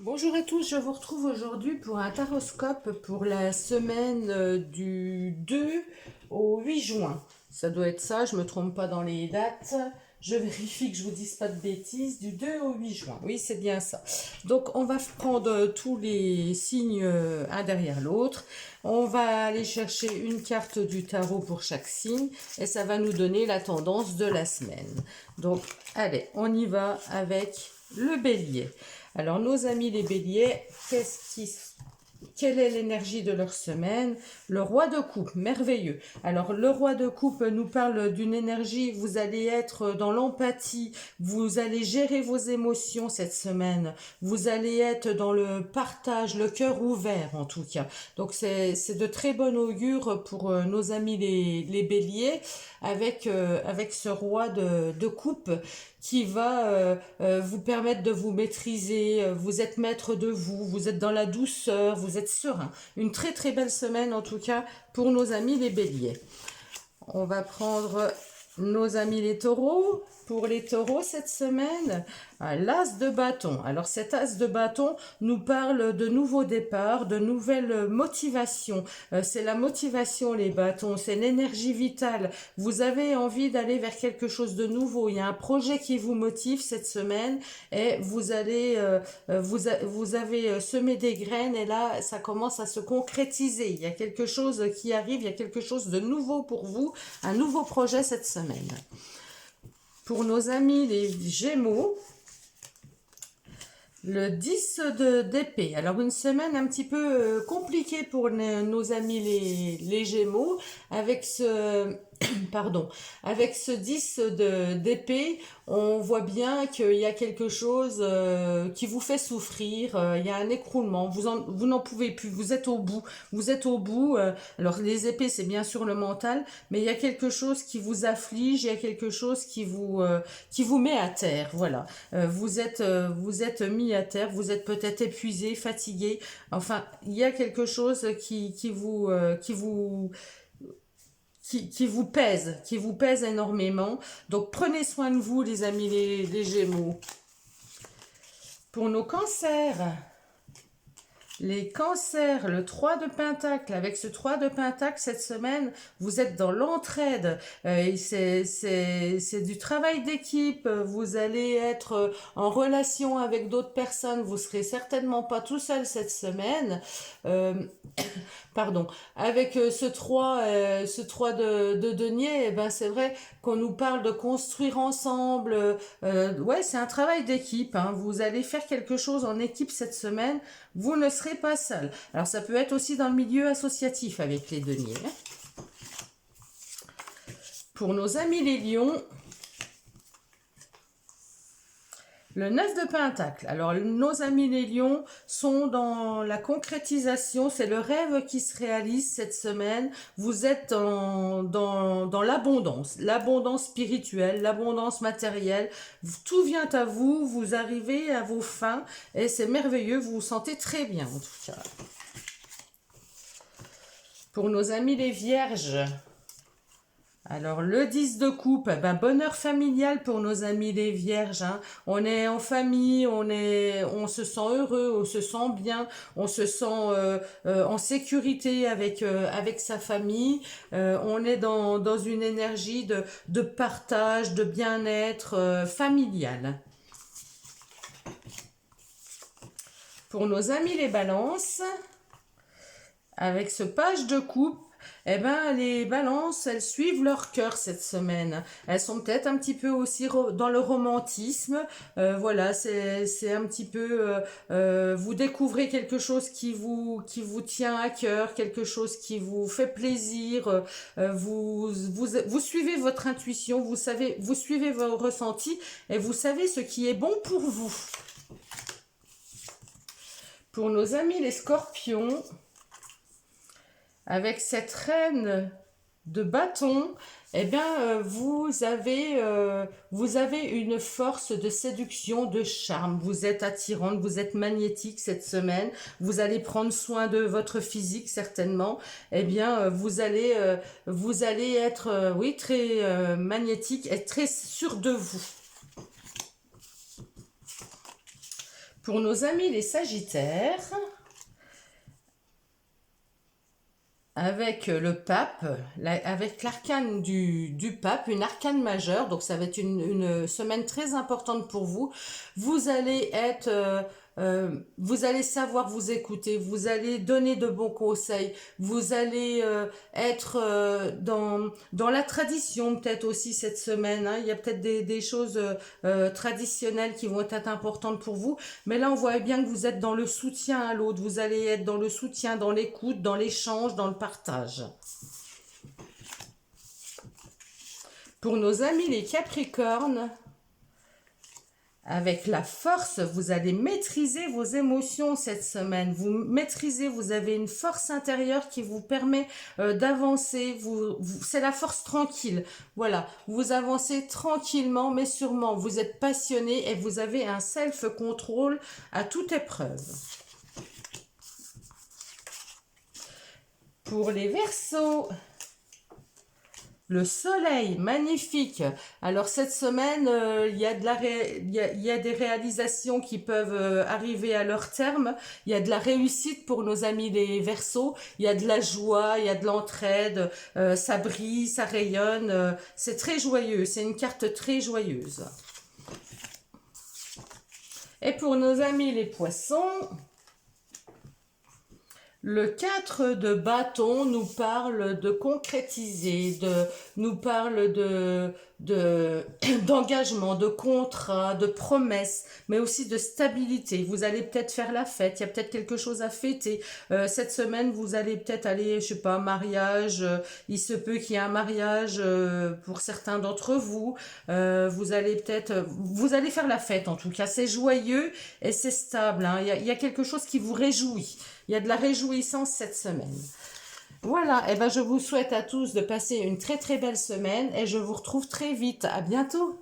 Bonjour à tous, je vous retrouve aujourd'hui pour un taroscope pour la semaine du 2 au 8 juin. Ça doit être ça, je me trompe pas dans les dates. Je vérifie que je vous dise pas de bêtises, du 2 au 8 juin. Oui, c'est bien ça. Donc on va prendre tous les signes un derrière l'autre. On va aller chercher une carte du tarot pour chaque signe et ça va nous donner la tendance de la semaine. Donc allez, on y va avec le bélier. Alors, nos amis les béliers, quelle est l'énergie de leur semaine? Le roi de coupe, merveilleux. Alors, le roi de coupe nous parle d'une énergie, vous allez être dans l'empathie, vous allez gérer vos émotions cette semaine, vous allez être dans le partage, le cœur ouvert en tout cas. Donc, c'est de très bon augure pour nos amis les béliers avec ce roi de coupe qui va vous permettre de vous maîtriser, vous êtes maître de vous, vous êtes dans la douceur, vous êtes serein. Une très très belle semaine en tout cas pour nos amis les béliers. On va prendre nos amis les taureaux. Pour les taureaux cette semaine, l'as de bâton. Alors cet as de bâton nous parle de nouveaux départs, de nouvelles motivations. C'est la motivation les bâtons, c'est l'énergie vitale. Vous avez envie d'aller vers quelque chose de nouveau. Il y a un projet qui vous motive cette semaine et vous allez, vous avez semé des graines et là ça commence à se concrétiser. Il y a quelque chose qui arrive, il y a quelque chose de nouveau pour vous, un nouveau projet cette semaine. Pour nos amis les Gémeaux, le 10 d'épée. Alors une semaine un petit peu compliquée pour nos amis les Gémeaux avec ce pardon, avec ce 10 d'épée, on voit bien qu'il y a quelque chose qui vous fait souffrir, il y a un écroulement, vous n'en pouvez plus, vous êtes au bout. Alors les épées, c'est bien sûr le mental, mais il y a quelque chose qui vous afflige, il y a quelque chose qui vous met à terre, voilà. Vous êtes mis à terre, vous êtes peut-être épuisé, fatigué, enfin, il y a quelque chose qui vous pèse énormément. Donc prenez soin de vous les amis les Gémeaux. Pour nos cancers, les cancers, le 3 de Pentacle, avec ce 3 de Pentacle cette semaine, vous êtes dans l'entraide, c'est du travail d'équipe, vous allez être en relation avec d'autres personnes, vous serez certainement pas tout seul cette semaine. Euh, pardon, avec ce 3 de denier, eh ben c'est vrai qu'on nous parle de construire ensemble. Ouais, c'est un travail d'équipe, hein. Vous allez faire quelque chose en équipe cette semaine. Vous ne serez pas seul. Alors ça peut être aussi dans le milieu associatif avec les deniers. Pour nos amis les lions, le 9 de Pentacle. Alors, nos amis les lions sont dans la concrétisation. C'est le rêve qui se réalise cette semaine. Vous êtes dans l'abondance spirituelle, l'abondance matérielle. Tout vient à vous, vous arrivez à vos fins et c'est merveilleux. Vous vous sentez très bien en tout cas. Pour nos amis les vierges, alors, le 10 de coupe, ben, bonheur familial pour nos amis les vierges, hein. On est en famille, on se sent heureux, on se sent bien, on se sent en sécurité avec sa famille. On est dans une énergie de partage, de bien-être familial. Pour nos amis les balances, avec ce page de coupe, eh ben, les balances, elles suivent leur cœur cette semaine. Elles sont peut-être un petit peu aussi dans le romantisme. Voilà, c'est un petit peu... vous découvrez quelque chose qui vous tient à cœur, quelque chose qui vous fait plaisir. Vous suivez votre intuition, vous suivez vos ressentis et vous savez ce qui est bon pour vous. Pour nos amis les scorpions, avec cette reine de bâton, eh bien, vous avez une force de séduction, de charme. Vous êtes attirante, vous êtes magnétique cette semaine. Vous allez prendre soin de votre physique certainement. Eh bien, vous allez être, oui, très magnétique et très sûr de vous. Pour nos amis les Sagittaires, avec le pape, avec l'arcane du pape, une arcane majeure, donc ça va être une semaine très importante pour vous. Vous allez être, vous allez savoir vous écouter, vous allez donner de bons conseils, vous allez être dans la tradition peut-être aussi cette semaine, hein. Il y a peut-être des choses traditionnelles qui vont être importantes pour vous, mais là on voit bien que vous êtes dans le soutien à l'autre, vous allez être dans le soutien, dans l'écoute, dans l'échange, dans le partage. Pour nos amis les Capricornes, avec la force, vous allez maîtriser vos émotions cette semaine. Vous maîtrisez, vous avez une force intérieure qui vous permet d'avancer. C'est la force tranquille. Voilà, vous avancez tranquillement mais sûrement. Vous êtes passionné et vous avez un self-control à toute épreuve. Pour les Verseaux, le soleil, magnifique. Alors cette semaine, il y a des réalisations qui peuvent arriver à leur terme. Il y a de la réussite pour nos amis les Verseaux. Il y a de la joie, il y a de l'entraide. Ça brille, ça rayonne. C'est très joyeux. C'est une carte très joyeuse. Et pour nos amis les Poissons, le 4 de bâton nous parle de concrétiser, nous parle d'engagement, de contrat, de promesses, mais aussi de stabilité. Vous allez peut-être faire la fête, il y a peut-être quelque chose à fêter. Cette semaine, vous allez peut-être aller, je sais pas, mariage, il se peut qu'il y ait un mariage pour certains d'entre vous. Vous allez faire la fête en tout cas. C'est joyeux et c'est stable, hein. Il y a quelque chose qui vous réjouit. Il y a de la réjouissance cette semaine. Voilà, et ben je vous souhaite à tous de passer une très très belle semaine et je vous retrouve très vite. À bientôt.